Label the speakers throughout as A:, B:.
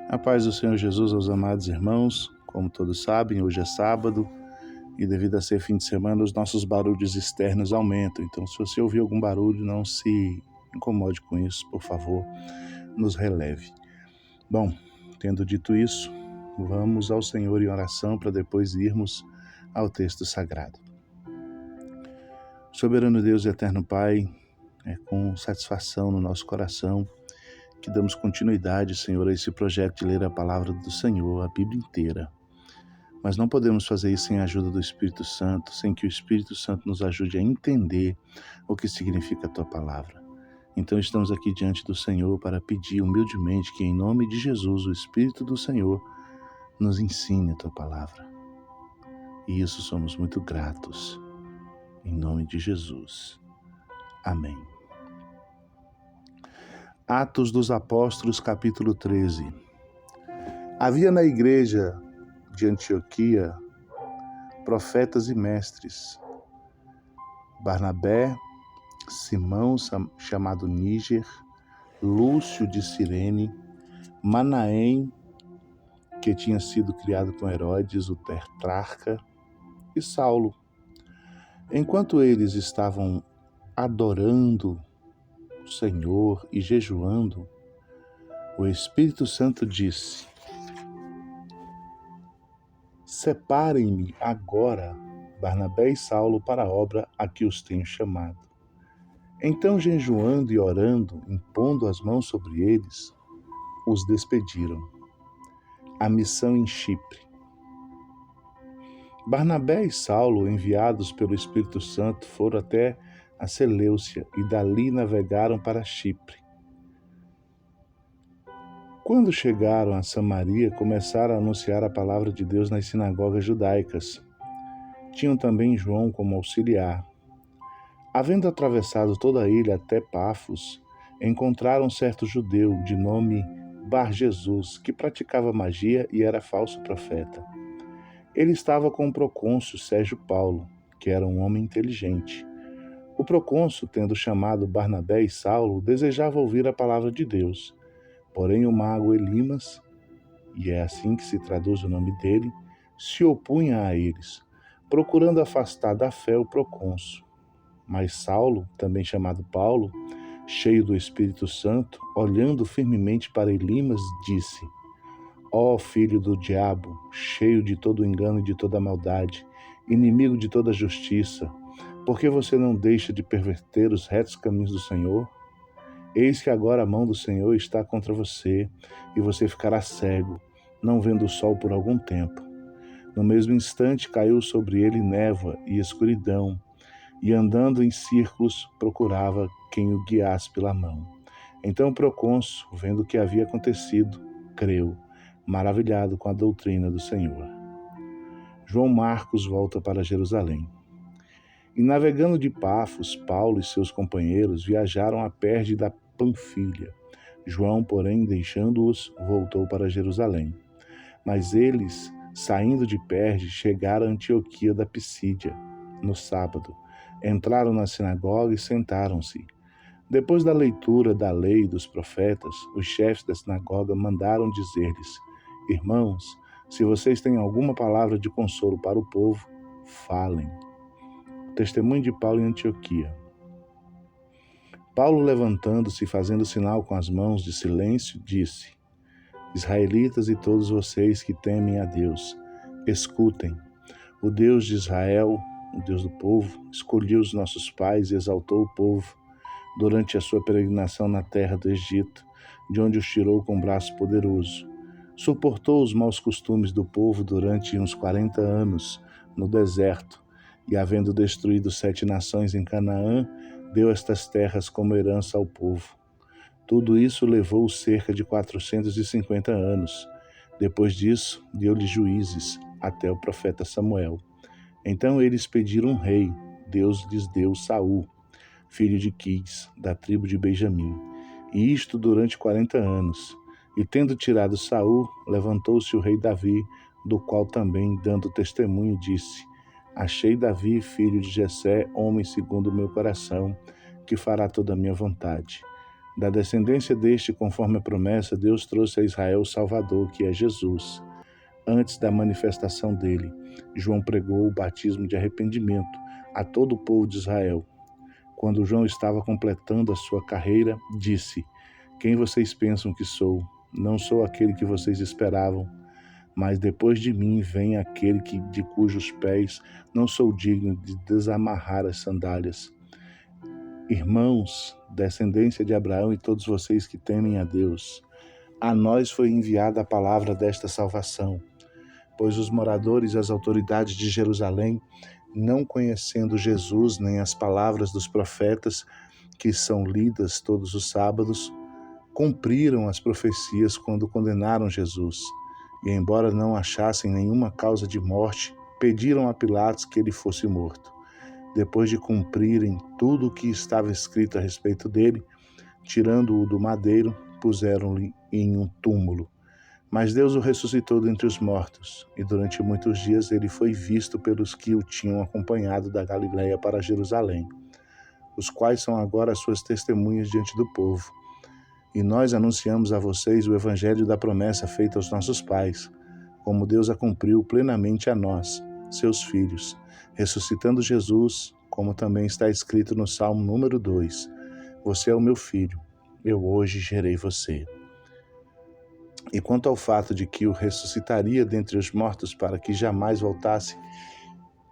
A: A paz do Senhor Jesus aos amados irmãos. Como todos sabem, hoje é sábado e devido a ser fim de semana, os nossos barulhos externos aumentam. Então, se você ouvir algum barulho, não se incomode com isso, por favor, nos releve. Bom, tendo dito isso, vamos ao Senhor em oração para depois irmos ao texto sagrado. Soberano Deus e eterno Pai, é com satisfação no nosso coração que damos continuidade, Senhor, a esse projeto de ler a palavra do Senhor, a Bíblia inteira. Mas não podemos fazer isso sem a ajuda do Espírito Santo, sem que o Espírito Santo nos ajude a entender o que significa a Tua palavra. Então estamos aqui diante do Senhor para pedir humildemente que, em nome de Jesus, o Espírito do Senhor nos ensine a Tua palavra. E isso somos muito gratos. Em nome de Jesus. Amém. Atos dos Apóstolos, capítulo 13. Havia na igreja de Antioquia profetas e mestres: Barnabé, Simão, chamado Níger, Lúcio de Cirene, Manaém, que tinha sido criado com Herodes, o tetrarca, e Saulo. Enquanto eles estavam adorando o Senhor e jejuando, o Espírito Santo disse: Separem-me agora Barnabé e Saulo para a obra a que os tenho chamado. Então, jejuando e orando, impondo as mãos sobre eles, os despediram. A missão em Chipre. Barnabé e Saulo, enviados pelo Espírito Santo, foram até a Seleucia e dali navegaram para Chipre. Quando chegaram a Samaria, começaram a anunciar a palavra de Deus nas sinagogas judaicas. Tinham também João como auxiliar. Havendo atravessado toda a ilha até Pafos, encontraram um certo judeu de nome Bar-Jesus, que praticava magia e era falso profeta. Ele estava com o procônsul Sérgio Paulo, que era um homem inteligente. O procônsul, tendo chamado Barnabé e Saulo, desejava ouvir a palavra de Deus. Porém o mago Elimas, e é assim que se traduz o nome dele, se opunha a eles, procurando afastar da fé o procônsul. Mas Saulo, também chamado Paulo, cheio do Espírito Santo, olhando firmemente para Elimas, disse: Ó filho do diabo, cheio de todo engano e de toda maldade, inimigo de toda justiça, por que você não deixa de perverter os retos caminhos do Senhor? Eis que agora a mão do Senhor está contra você, e você ficará cego, não vendo o sol por algum tempo. No mesmo instante caiu sobre ele névoa e escuridão, e andando em círculos procurava quem o guiasse pela mão. Então o procônsul, vendo o que havia acontecido, creu, maravilhado com a doutrina do Senhor. João Marcos volta para Jerusalém. E navegando de Pafos, Paulo e seus companheiros viajaram a Perge da Panfilha. João, porém, deixando-os, voltou para Jerusalém. Mas eles, saindo de Perge, chegaram a Antioquia da Pisídia, no sábado. Entraram na sinagoga e sentaram-se. Depois da leitura da lei e dos profetas, os chefes da sinagoga mandaram dizer-lhes: Irmãos, se vocês têm alguma palavra de consolo para o povo, falem. Testemunho de Paulo em Antioquia. Paulo, levantando-se e fazendo sinal com as mãos de silêncio, disse: Israelitas e todos vocês que temem a Deus, escutem. O Deus de Israel, o Deus do povo, escolheu os nossos pais e exaltou o povo durante a sua peregrinação na terra do Egito, de onde os tirou com braço poderoso. Suportou os maus costumes do povo durante uns 40 anos no deserto, e havendo destruído 7 nações em Canaã, deu estas terras como herança ao povo. Tudo isso levou cerca de 450 anos. Depois disso, deu-lhe juízes, até o profeta Samuel. Então eles pediram um rei. Deus lhes deu Saul, filho de Quis, da tribo de Benjamim, e isto durante 40 anos. E tendo tirado Saul, levantou-se o rei Davi, do qual também, dando testemunho, disse: Achei Davi, filho de Jessé, homem segundo o meu coração, que fará toda a minha vontade. Da descendência deste, conforme a promessa, Deus trouxe a Israel o Salvador, que é Jesus. Antes da manifestação dele, João pregou o batismo de arrependimento a todo o povo de Israel. Quando João estava completando a sua carreira, disse: Quem vocês pensam que sou? Não sou aquele que vocês esperavam, mas depois de mim vem aquele de cujos pés não sou digno de desamarrar as sandálias. Irmãos, descendência de Abraão e todos vocês que temem a Deus, a nós foi enviada a palavra desta salvação, pois os moradores e as autoridades de Jerusalém, não conhecendo Jesus nem as palavras dos profetas, que são lidas todos os sábados, cumpriram as profecias quando condenaram Jesus, e embora não achassem nenhuma causa de morte, pediram a Pilatos que ele fosse morto. Depois de cumprirem tudo o que estava escrito a respeito dele, tirando-o do madeiro, puseram-lhe em um túmulo. Mas Deus o ressuscitou dentre os mortos, e durante muitos dias ele foi visto pelos que o tinham acompanhado da Galiléia para Jerusalém, os quais são agora as suas testemunhas diante do povo. E nós anunciamos a vocês o evangelho da promessa feita aos nossos pais, como Deus a cumpriu plenamente a nós, seus filhos, ressuscitando Jesus, como também está escrito no Salmo número 2. Você é o meu filho, eu hoje gerei você. E quanto ao fato de que o ressuscitaria dentre os mortos para que jamais voltasse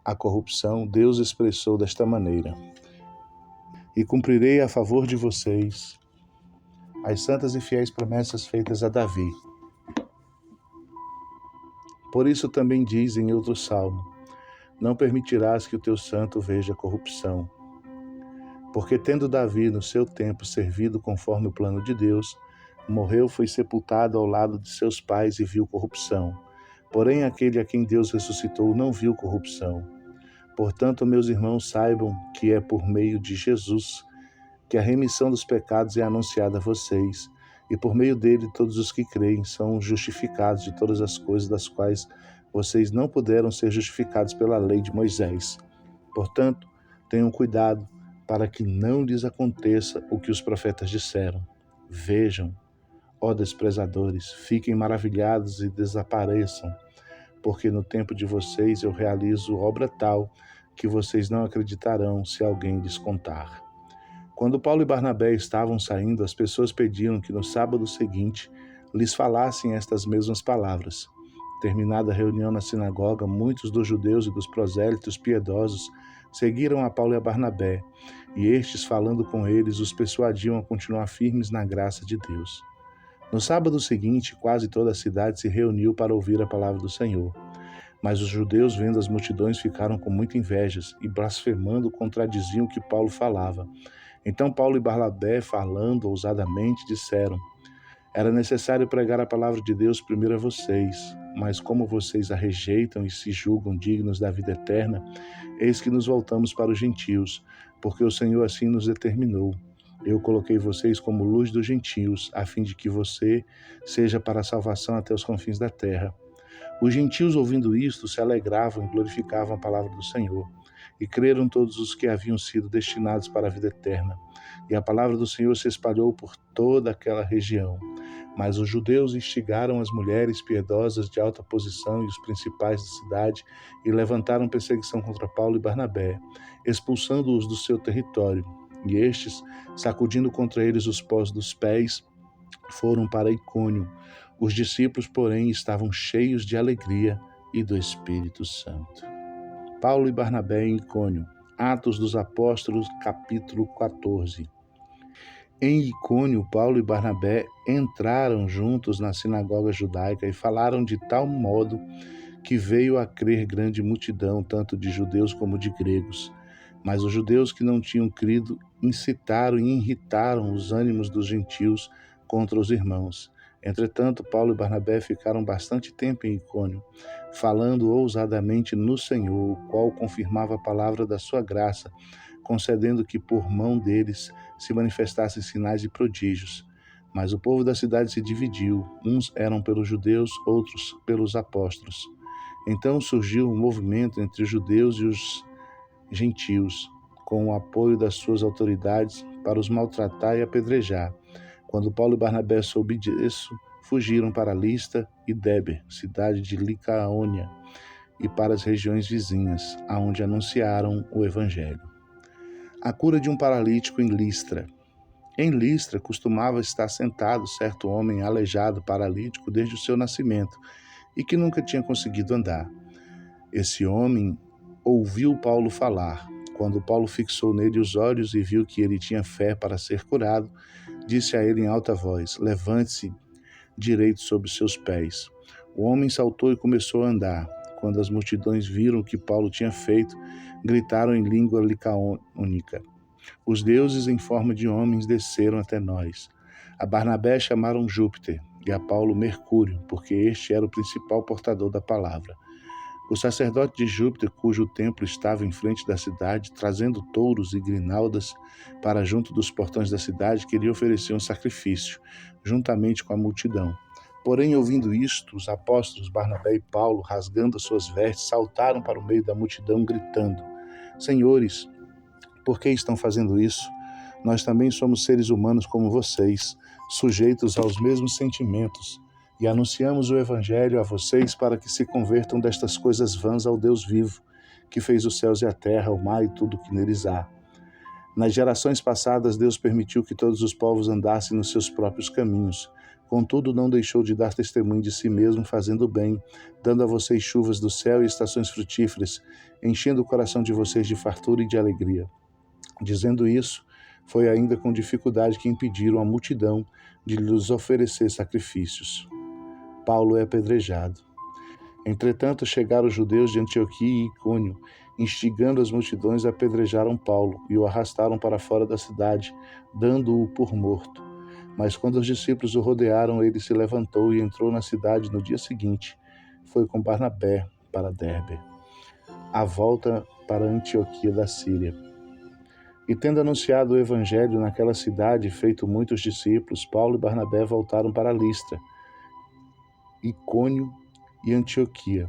A: à corrupção, Deus expressou desta maneira: E cumprirei a favor de vocês as santas e fiéis promessas feitas a Davi. Por isso também diz em outro salmo: Não permitirás que o teu santo veja corrupção. Porque tendo Davi no seu tempo servido conforme o plano de Deus, morreu, foi sepultado ao lado de seus pais e viu corrupção. Porém, aquele a quem Deus ressuscitou não viu corrupção. Portanto, meus irmãos, saibam que é por meio de Jesus que a remissão dos pecados é anunciada a vocês, e por meio dele todos os que creem são justificados de todas as coisas das quais vocês não puderam ser justificados pela lei de Moisés. Portanto, tenham cuidado para que não lhes aconteça o que os profetas disseram. Vejam, ó desprezadores, fiquem maravilhados e desapareçam, porque no tempo de vocês eu realizo obra tal que vocês não acreditarão se alguém lhes contar. Quando Paulo e Barnabé estavam saindo, as pessoas pediam que no sábado seguinte lhes falassem estas mesmas palavras. Terminada a reunião na sinagoga, muitos dos judeus e dos prosélitos piedosos seguiram a Paulo e a Barnabé, e estes, falando com eles, os persuadiam a continuar firmes na graça de Deus. No sábado seguinte, quase toda a cidade se reuniu para ouvir a palavra do Senhor. Mas os judeus, vendo as multidões, ficaram com muita inveja e, blasfemando, contradiziam o que Paulo falava. Então Paulo e Barnabé, falando ousadamente, disseram: Era necessário pregar a palavra de Deus primeiro a vocês, mas como vocês a rejeitam e se julgam dignos da vida eterna, eis que nos voltamos para os gentios, porque o Senhor assim nos determinou. Eu coloquei vocês como luz dos gentios, a fim de que você seja para a salvação até os confins da terra. Os gentios, ouvindo isto, se alegravam e glorificavam a palavra do Senhor. E creram todos os que haviam sido destinados para a vida eterna. E a palavra do Senhor se espalhou por toda aquela região. Mas os judeus instigaram as mulheres piedosas de alta posição e os principais da cidade e levantaram perseguição contra Paulo e Barnabé, expulsando-os do seu território. E estes, sacudindo contra eles os pós dos pés, foram para Icônio. Os discípulos, porém, estavam cheios de alegria e do Espírito Santo. Paulo e Barnabé em Icônio. Atos dos Apóstolos, capítulo 14. Em Icônio, Paulo e Barnabé entraram juntos na sinagoga judaica e falaram de tal modo que veio a crer grande multidão, tanto de judeus como de gregos. Mas os judeus que não tinham crido incitaram e irritaram os ânimos dos gentios contra os irmãos. Entretanto, Paulo e Barnabé ficaram bastante tempo em Icônio, falando ousadamente no Senhor, o qual confirmava a palavra da sua graça, concedendo que por mão deles se manifestassem sinais e prodígios. Mas o povo da cidade se dividiu, uns eram pelos judeus, outros pelos apóstolos. Então surgiu um movimento entre os judeus e os gentios. Com o apoio das suas autoridades, para os maltratar e apedrejar. Quando Paulo e Barnabé soube disso, fugiram para Listra e Derbe, cidade de Licaônia, e para as regiões vizinhas, aonde anunciaram o evangelho. A cura de um paralítico em Listra. Em Listra costumava estar sentado certo homem aleijado, paralítico desde o seu nascimento, e que nunca tinha conseguido andar. Esse homem ouviu Paulo falar. Quando Paulo fixou nele os olhos e viu que ele tinha fé para ser curado, disse a ele em alta voz: "Levante-se direito sobre os seus pés." O homem saltou e começou a andar. Quando as multidões viram o que Paulo tinha feito, gritaram em língua licaônica: "Os deuses em forma de homens desceram até nós." A Barnabé chamaram Júpiter e a Paulo Mercúrio, porque este era o principal portador da palavra. O sacerdote de Júpiter, cujo templo estava em frente da cidade, trazendo touros e grinaldas para junto dos portões da cidade, queria oferecer um sacrifício, juntamente com a multidão. Porém, ouvindo isto, os apóstolos Barnabé e Paulo, rasgando suas vestes, saltaram para o meio da multidão, gritando: "Senhores, por que estão fazendo isso? Nós também somos seres humanos como vocês, sujeitos aos mesmos sentimentos, e anunciamos o Evangelho a vocês para que se convertam destas coisas vãs ao Deus vivo, que fez os céus e a terra, o mar e tudo o que neles há. Nas gerações passadas, Deus permitiu que todos os povos andassem nos seus próprios caminhos. Contudo, não deixou de dar testemunho de si mesmo, fazendo o bem, dando a vocês chuvas do céu e estações frutíferas, enchendo o coração de vocês de fartura e de alegria." Dizendo isso, foi ainda com dificuldade que impediram a multidão de lhes oferecer sacrifícios. Paulo é apedrejado. Entretanto, chegaram os judeus de Antioquia e Icônio, instigando as multidões, apedrejaram Paulo e o arrastaram para fora da cidade, dando-o por morto. Mas quando os discípulos o rodearam, ele se levantou e entrou na cidade no dia seguinte. Foi com Barnabé para Derbe. A volta para Antioquia da Síria. E tendo anunciado o evangelho naquela cidade e feito muitos discípulos, Paulo e Barnabé voltaram para Listra, Icônio e Antioquia,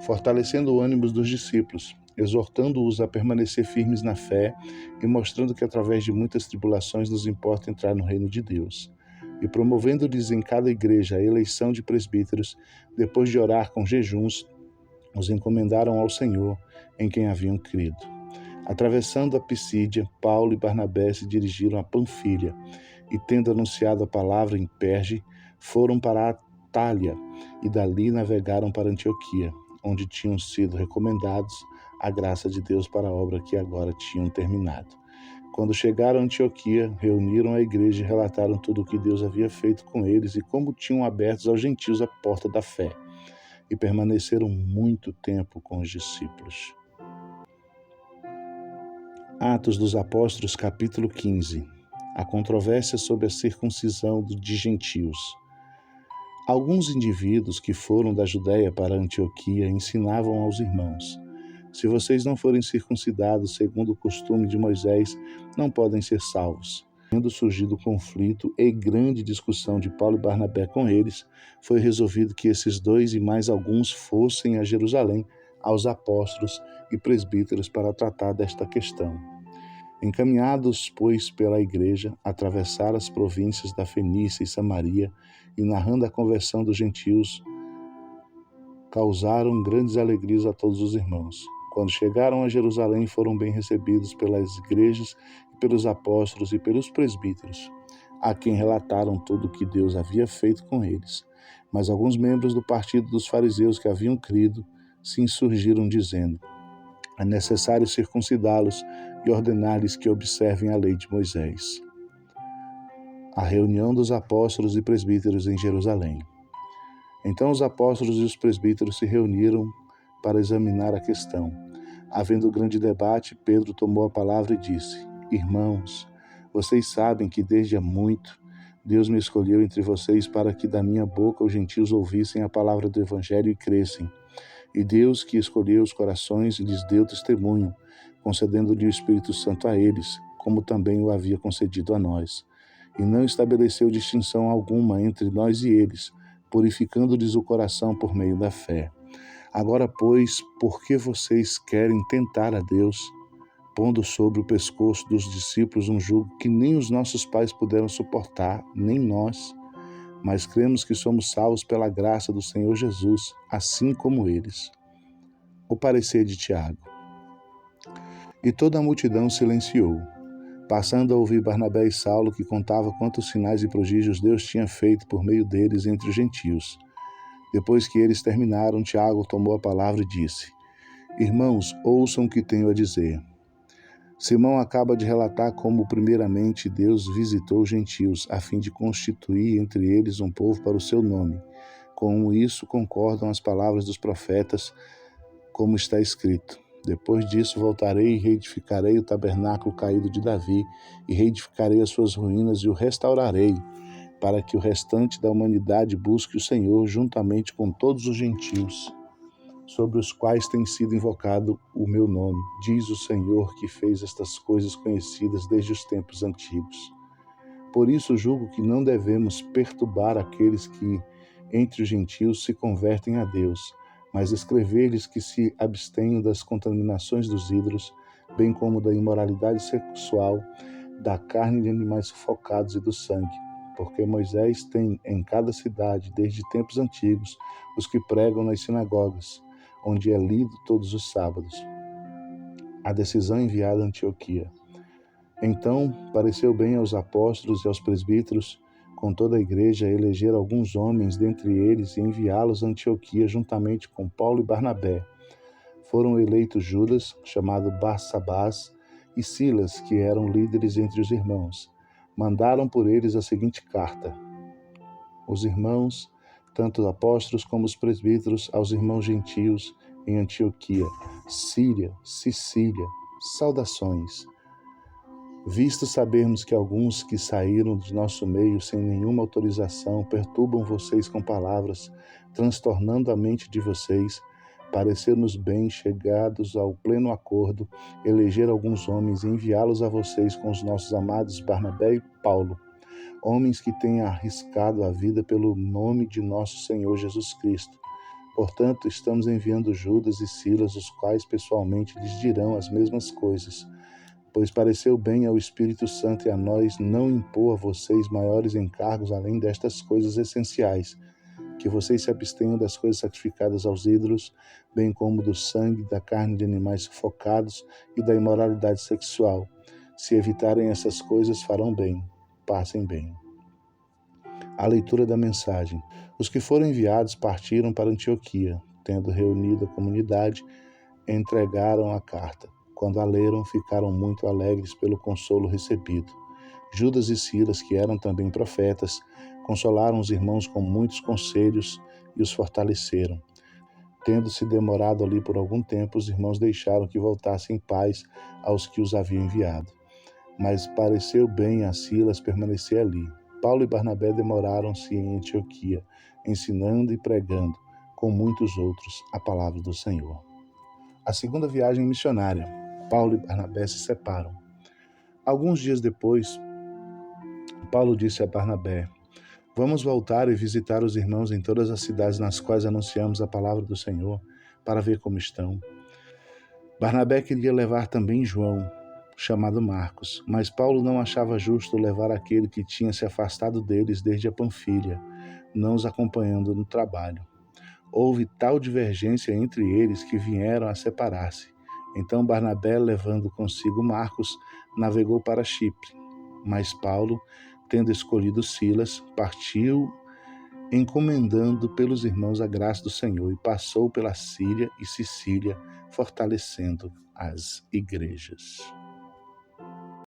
A: fortalecendo o ânimo dos discípulos, exortando-os a permanecer firmes na fé e mostrando que através de muitas tribulações nos importa entrar no reino de Deus. E promovendo-lhes em cada igreja a eleição de presbíteros, depois de orar com jejuns, os encomendaram ao Senhor, em quem haviam crido. Atravessando a Pisídia, Paulo e Barnabé se dirigiram a Panfilha, e tendo anunciado a palavra em Perge, foram para Atália, e dali navegaram para Antioquia, onde tinham sido recomendados à graça de Deus para a obra que agora tinham terminado. Quando chegaram a Antioquia, reuniram a igreja e relataram tudo o que Deus havia feito com eles e como tinham abertos aos gentios a porta da fé, e permaneceram muito tempo com os discípulos. Atos dos Apóstolos, capítulo 15. A controvérsia sobre a circuncisão de gentios. Alguns indivíduos que foram da Judéia para Antioquia ensinavam aos irmãos: "Se vocês não forem circuncidados segundo o costume de Moisés, não podem ser salvos." Tendo surgido conflito e grande discussão de Paulo e Barnabé com eles, foi resolvido que esses dois e mais alguns fossem a Jerusalém aos apóstolos e presbíteros para tratar desta questão. Encaminhados, pois, pela igreja, atravessaram as províncias da Fenícia e Samaria e, narrando a conversão dos gentios, causaram grandes alegrias a todos os irmãos. Quando chegaram a Jerusalém, foram bem recebidos pelas igrejas, pelos apóstolos e pelos presbíteros, a quem relataram tudo o que Deus havia feito com eles. Mas alguns membros do partido dos fariseus que haviam crido se insurgiram, dizendo: "É necessário circuncidá-los e ordenar-lhes que observem a lei de Moisés." A reunião dos apóstolos e presbíteros em Jerusalém. Então os apóstolos e os presbíteros se reuniram para examinar a questão. Havendo grande debate, Pedro tomou a palavra e disse: "Irmãos, vocês sabem que desde há muito Deus me escolheu entre vocês para que da minha boca os gentios ouvissem a palavra do evangelho e crescem. E Deus, que escolheu os corações, lhes deu testemunho, concedendo-lhe o Espírito Santo a eles, como também o havia concedido a nós. E não estabeleceu distinção alguma entre nós e eles, purificando-lhes o coração por meio da fé. Agora, pois, por que vocês querem tentar a Deus? pondo sobre o pescoço dos discípulos um jugo que nem os nossos pais puderam suportar, nem nós, mas cremos que somos salvos pela graça do Senhor Jesus, assim como eles. O parecer de Tiago. E toda a multidão silenciou, passando a ouvir Barnabé e Saulo, que contava quantos sinais e prodígios Deus tinha feito por meio deles entre os gentios. Depois que eles terminaram, Tiago tomou a palavra e disse: Irmãos, ouçam o que tenho a dizer. Simão acaba de relatar como, primeiramente, Deus visitou os gentios, a fim de constituir entre eles um povo para o seu nome. Com isso, concordam as palavras dos profetas, como está escrito: Depois disso voltarei e reedificarei o tabernáculo caído de Davi, e reedificarei as suas ruínas e o restaurarei, para que o restante da humanidade busque o Senhor juntamente com todos os gentios, sobre os quais tem sido invocado o meu nome, diz o Senhor que fez estas coisas conhecidas desde os tempos antigos. Por isso julgo que não devemos perturbar aqueles que entre os gentios se convertem a Deus, mas escrever-lhes que se abstenham das contaminações dos ídolos, bem como da imoralidade sexual, da carne de animais sufocados e do sangue, porque Moisés tem em cada cidade, desde tempos antigos, os que pregam nas sinagogas, onde é lido todos os sábados. A decisão enviada a Antioquia. Então pareceu bem aos apóstolos e aos presbíteros, com toda a igreja, eleger alguns homens dentre eles e enviá-los a Antioquia juntamente com Paulo e Barnabé. Foram eleitos Judas, chamado Barsabás, e Silas, que eram líderes entre os irmãos. Mandaram por eles a seguinte carta: Os irmãos, tanto os apóstolos como os presbíteros, aos irmãos gentios em Antioquia, Síria, Sicília, saudações. Visto sabermos que alguns que saíram de nosso meio sem nenhuma autorização perturbam vocês com palavras, transtornando a mente de vocês, pareceu-nos bem, chegados ao pleno acordo, eleger alguns homens e enviá-los a vocês com os nossos amados Barnabé e Paulo, homens que têm arriscado a vida pelo nome de nosso Senhor Jesus Cristo. Portanto, estamos enviando Judas e Silas, os quais pessoalmente lhes dirão as mesmas coisas, pois pareceu bem ao Espírito Santo e a nós não impor a vocês maiores encargos além destas coisas essenciais, que vocês se abstenham das coisas sacrificadas aos ídolos, bem como do sangue, da carne de animais sufocados e da imoralidade sexual. Se evitarem essas coisas, farão bem. Passem bem. A leitura da mensagem. Os que foram enviados partiram para Antioquia, tendo reunido a comunidade, entregaram a carta. Quando a leram, ficaram muito alegres pelo consolo recebido. Judas e Silas, que eram também profetas, consolaram os irmãos com muitos conselhos e os fortaleceram. Tendo-se demorado ali por algum tempo, os irmãos deixaram que voltassem em paz aos que os haviam enviado. Mas pareceu bem a Silas permanecer ali. Paulo e Barnabé demoraram-se em Antioquia, ensinando e pregando, com muitos outros, a palavra do Senhor. A segunda viagem missionária. Paulo e Barnabé se separam. Alguns dias depois, Paulo disse a Barnabé: Vamos voltar e visitar os irmãos em todas as cidades nas quais anunciamos a palavra do Senhor, para ver como estão. Barnabé queria levar também João, chamado Marcos, mas Paulo não achava justo levar aquele que tinha se afastado deles desde a Panfilha, não os acompanhando no trabalho. Houve tal divergência entre eles que vieram a separar-se. Então Barnabé, levando consigo Marcos, navegou para Chipre. Mas Paulo, tendo escolhido Silas, partiu encomendando pelos irmãos a graça do Senhor e passou pela Síria e Sicília, fortalecendo as igrejas.